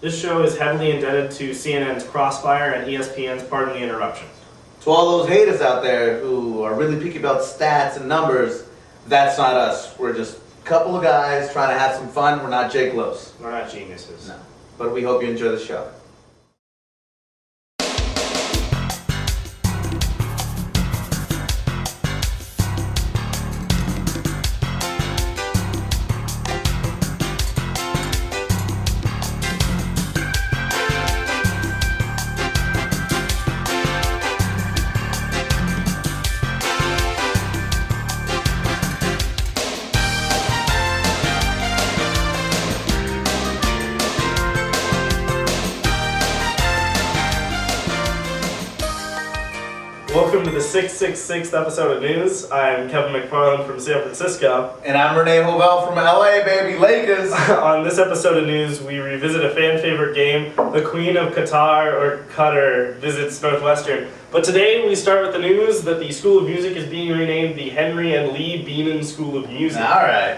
This show is heavily indebted to CNN's Crossfire and ESPN's Pardon the Interruption. To all those haters out there who are really picky about stats and numbers, that's not us. We're just a couple of guys trying to have some fun. We're not Jake Los. We're not geniuses. No. But we hope you enjoy the show. Welcome to the 666th episode of News. I'm Kevin McFarland from San Francisco. And I'm Renee Hovell from LA, baby, Lakers. On this episode of News, we revisit a fan favorite game. The Queen of Qatar visits Northwestern. But today we start with the news that the School of Music is being renamed the Henry and Lee Beanan School of Music. All right.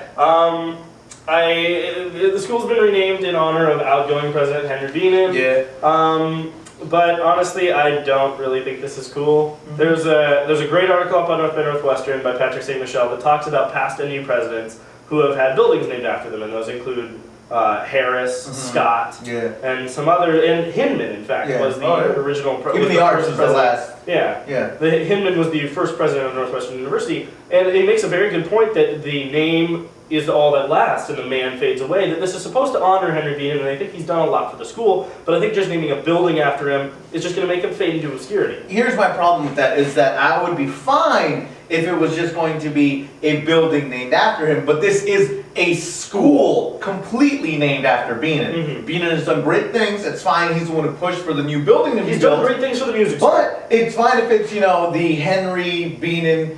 The school's been renamed in honor of outgoing President Henry Beanan. Yeah. But honestly, I don't really think this is cool. Mm-hmm. There's a great article up on North by Northwestern by Patrick St. Michel that talks about past and new presidents who have had buildings named after them, and those include Harris, Scott, and some other, and Hinman, in fact, was the original president. Even the Arts was the last. Yeah. Hinman was the first president of Northwestern University, and he makes a very good point that the name is all that lasts and the man fades away, that this is supposed to honor Henry Beanan, and I think he's done a lot for the school, but I think just naming a building after him is just going to make him fade into obscurity. Here's my problem with that, is that I would be fine if it was just going to be a building named after him, but this is a school completely named after Beanan. Mm-hmm. Beanan has done great things, it's fine, he's the one who pushed for the new building to be built. He's done great things for the music school. But it's fine if it's, the Henry Beanan,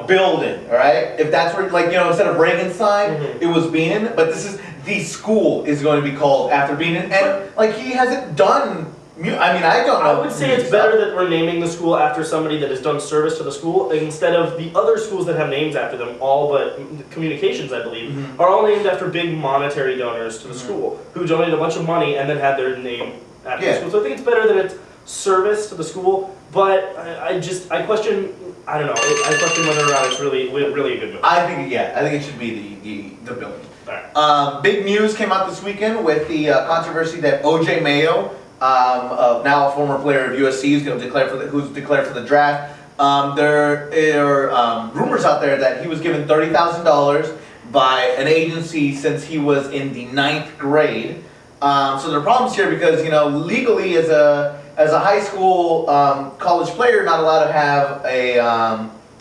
building, alright? If that's where, instead of Reaganstein, it was Beanan, but this is, the school is going to be called after Beanan, and, he hasn't done, I don't know. I would say it's better that we're naming the school after somebody that has done service to the school instead of the other schools that have names after them, all but communications, I believe, are all named after big monetary donors to the school who donated a bunch of money and then had their name after the school. So I think it's better that it's service to the school, but I question, I don't know, I question whether or not it's really a good move. I think it should be the building. All right. Big news came out this weekend with the controversy that O.J. Mayo, now a former player of USC, is going to who's declared for the draft. There are rumors out there that he was given $30,000 by an agency since he was in the 9th grade. So there are problems here because legally as a high school college player, not allowed to have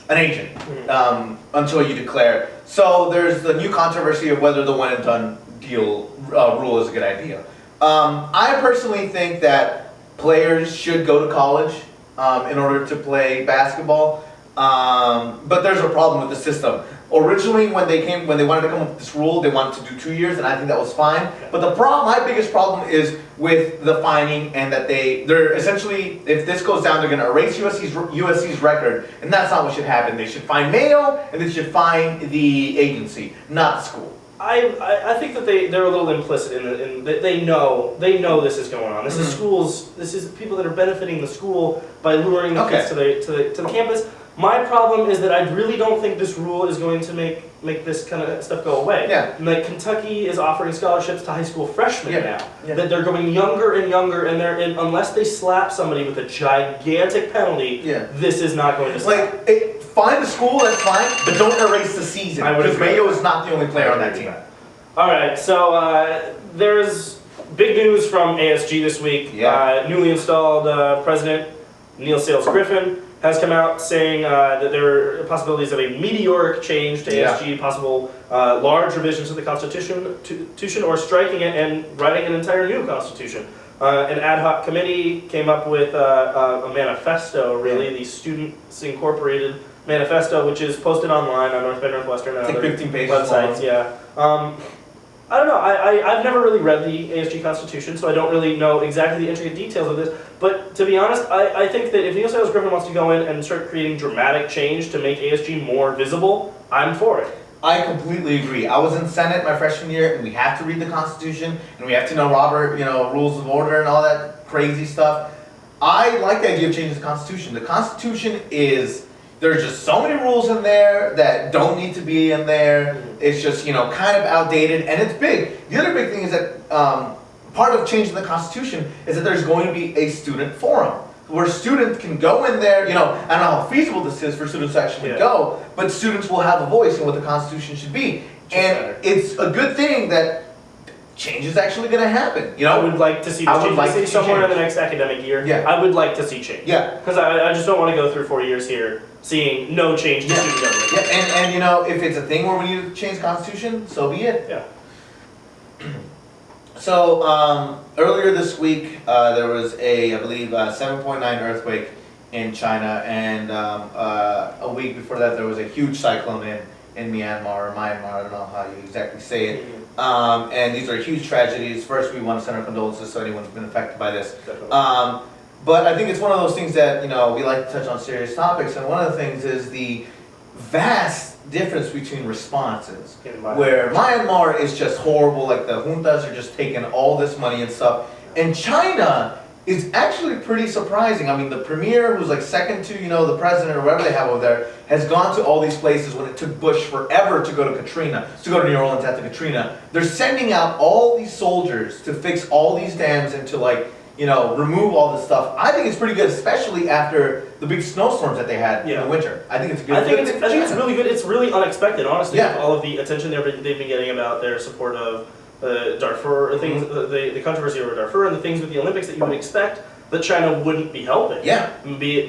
an agent until you declare. So there's the new controversy of whether the one and done deal rule is a good idea. I personally think that players should go to college in order to play basketball, but there's a problem with the system. Originally, when they wanted to come up with this rule, they wanted to do 2 years, and I think that was fine. But my biggest problem is with the fining, and that they're essentially, if this goes down, they're going to erase USC's record, and that's not what should happen. They should fine Mayo, and they should fine the agency, not the school. I think that they're a little implicit in that they know this is going on. This is schools. This is people that are benefiting the school by luring the kids to the campus. My problem is that I really don't think this rule is going to make this kind of stuff go away. Yeah. Like Kentucky is offering scholarships to high school freshmen now. Yeah. That they're going younger and younger, and unless they slap somebody with a gigantic penalty, this is not going to stop. Find the school, that's fine, but don't erase the season. Because Mayo is not the only player on that team. All right, so there's big news from ASG this week. Yeah. Newly installed President Neil Sales Griffin has come out saying that there are possibilities of a meteoric change to ASG, possible large revisions to the Constitution, or striking it and writing an entire new Constitution. An ad hoc committee came up with a manifesto, the Students Incorporated manifesto, which is posted online on North by Northwestern and other 15 pages websites. Long. I don't know. I've never really read the ASG Constitution, so I don't really know exactly the intricate details of this. But to be honest, I think that if Neil Sales Griffin wants to go in and start creating dramatic change to make ASG more visible, I'm for it. I completely agree. I was in Senate my freshman year, and we have to read the Constitution, and we have to know rules of order and all that crazy stuff. I like the idea of changing the Constitution. The Constitution there's just so many rules in there that don't need to be in there. It's just, kind of outdated, and it's big. The other big thing is that part of changing the Constitution is that there's going to be a student forum where students can go in there. I don't know how feasible this is for students to actually go, but students will have a voice in what the Constitution should be. And it's a good thing that change is actually going to happen. I would like to see this change somewhere in the next academic year. Yeah. I would like to see change. Yeah. Because I just don't want to go through 4 years here seeing no change to student government. Yeah, and if it's a thing where we need to change the Constitution, so be it. Yeah. So earlier this week, there was I believe, 7.9 earthquake in China, and a week before that, there was a huge cyclone in Myanmar, or Myanmar, I don't know how you exactly say it. And these are huge tragedies. First, we want to send our condolences to anyone who's been affected by this. But I think it's one of those things that, we like to touch on serious topics, and one of the things is the vast difference between responses. Where Myanmar is just horrible, like the juntas are just taking all this money and stuff. And China is actually pretty surprising. I mean, the premier, who's like second to, the president or whatever they have over there, has gone to all these places when it took Bush forever to go to Katrina, to go to New Orleans after Katrina. They're sending out all these soldiers to fix all these dams and to remove all this stuff. I think it's pretty good, especially after the big snowstorms that they had in the winter. I think it's good. I think it's really good. It's really unexpected, honestly, Yeah. with all of the attention they've been getting about their support of Darfur, things, the controversy over Darfur, and the things with the Olympics that you would expect that China wouldn't be helping. Yeah.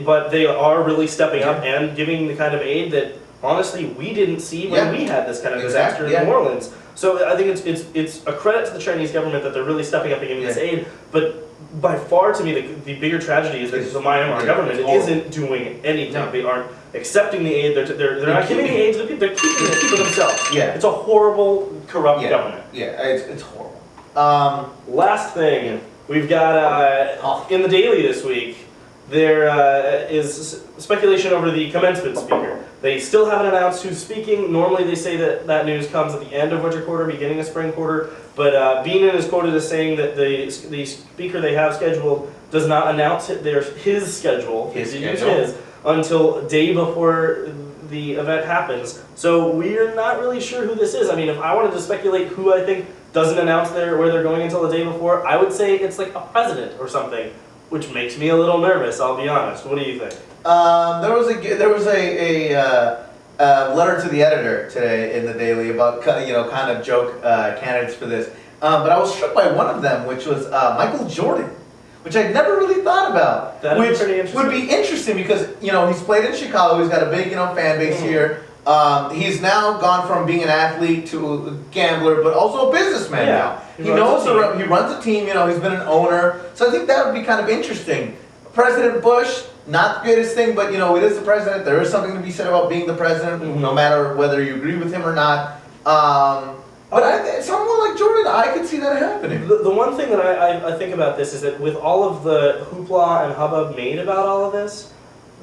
But they are really stepping up and giving the kind of aid that, honestly, we didn't see when we had this kind of disaster in New Orleans. So I think it's a credit to the Chinese government that they're really stepping up and giving this aid. But by far, to me, the bigger tragedy is that the Myanmar government isn't doing anything. No. They aren't accepting the aid. They're not giving the aid to the people. They're keeping it for themselves. Yeah. It's a horrible, corrupt government. Yeah, it's horrible. Last thing, we've got in the Daily this week, there is speculation over the commencement speaker. They still haven't announced who's speaking. Normally they say that news comes at the end of winter quarter, beginning of spring quarter. But Beenan is quoted as saying that the speaker they have scheduled does not announce his schedule, until day before the event happens. So we're not really sure who this is. I mean, if I wanted to speculate who I think doesn't announce where they're going until the day before, I would say it's like a president or something, which makes me a little nervous, I'll be honest. What do you think? There was a letter to the editor today in the Daily about kind of joke candidates for this. But I was struck by one of them, which was Michael Jordan, which I'd never really thought about. That which pretty interesting. Would be interesting because he's played in Chicago. He's got a big fan base here. He's now gone from being an athlete to a gambler, but also a businessman now. He runs a team. He's been an owner. So I think that would be kind of interesting. President Bush, not the greatest thing, but it is the president. There is something to be said about being the president, no matter whether you agree with him or not. But someone like Jordan, I could see that happening. The one thing that I think about this is that with all of the hoopla and hubbub made about all of this,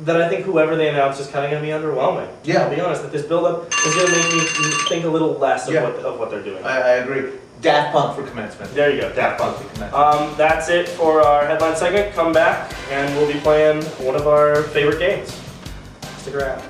that I think whoever they announce is kind of going to be underwhelming. Yeah. I'll be honest, that this build-up is going to make me think a little less of what they're doing. I agree. Daft Punk for commencement. There you go. Daft Punk for commencement. That's it for our headline segment. Come back and we'll be playing one of our favorite games. Stick around.